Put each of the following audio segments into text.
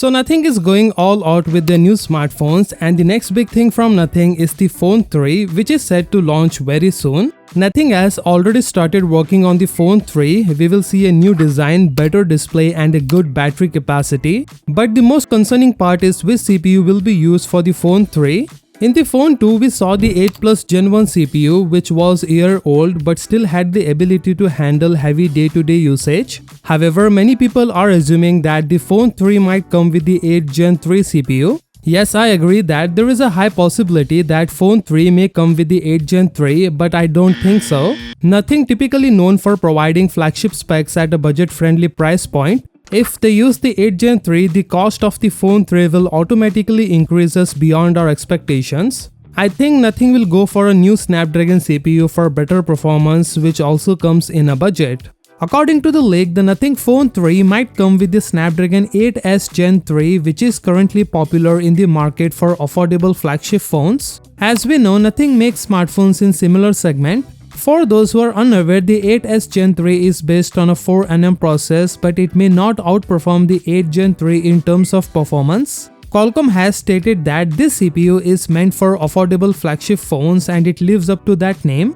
So Nothing is going all out with their new smartphones, and the next big thing from Nothing is the Phone 3, which is set to launch very soon. Nothing has already started working on the Phone 3. We will see a new design, better display and a good battery capacity. But the most concerning part is which CPU will be used for the Phone 3. In the Phone 2, we saw the 8 Plus Gen 1 CPU, which was a year old but still had the ability to handle heavy day-to-day usage. However, many people are assuming that the Phone 3 might come with the 8 Gen 3 CPU. Yes, I agree that there is a high possibility that Phone 3 may come with the 8 Gen 3, but I don't think so. Nothing typically known for providing flagship specs at a budget-friendly price point. If they use the 8 Gen 3, the cost of the Phone 3 will automatically increase us beyond our expectations. I think Nothing will go for a new Snapdragon CPU for better performance, which also comes in a budget. According to the leak, the Nothing Phone 3 might come with the Snapdragon 8S Gen 3, which is currently popular in the market for affordable flagship phones. As we know, Nothing makes smartphones in similar segment. For those who are unaware, the 8S Gen 3 is based on a 4nm process, but it may not outperform the 8 Gen 3 in terms of performance. Qualcomm has stated that this CPU is meant for affordable flagship phones and it lives up to that name.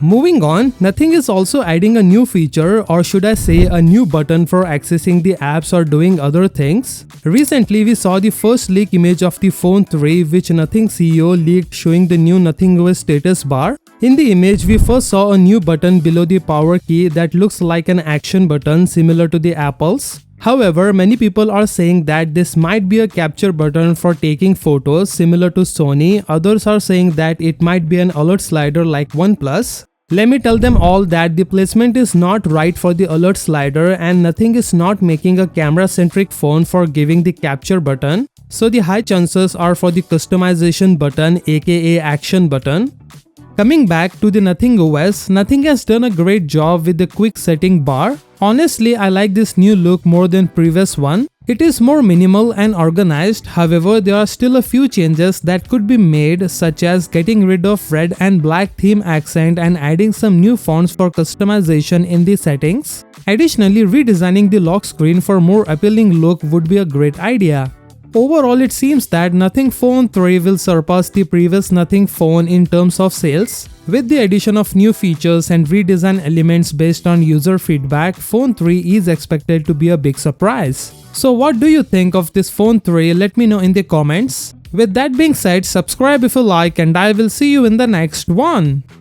Moving on, Nothing is also adding a new feature, or should I say a new button for accessing the apps or doing other things. Recently, we saw the first leak image of the Phone 3, which Nothing CEO leaked, showing the new Nothing OS status bar. In the image, we first saw a new button below the power key that looks like an action button similar to the Apple's. However, many people are saying that this might be a capture button for taking photos similar to Sony. Others are saying that it might be an alert slider like OnePlus. Let me tell them all that the placement is not right for the alert slider, and Nothing is not making a camera-centric phone for giving the capture button. So the high chances are for the customization button, aka action button. Coming back to the Nothing OS, Nothing has done a great job with the quick setting bar. Honestly, I like this new look more than previous one. It is more minimal and organized. However, there are still a few changes that could be made, such as getting rid of red and black theme accent and adding some new fonts for customization in the settings. Additionally, redesigning the lock screen for more appealing look would be a great idea. Overall, it seems that Nothing Phone 3 will surpass the previous Nothing phone in terms of sales. With the addition of new features and redesign elements based on user feedback, Phone 3 is expected to be a big surprise. So what do you think of this Phone 3? Let me know in the comments. With that being said, subscribe if you like, and I will see you in the next one.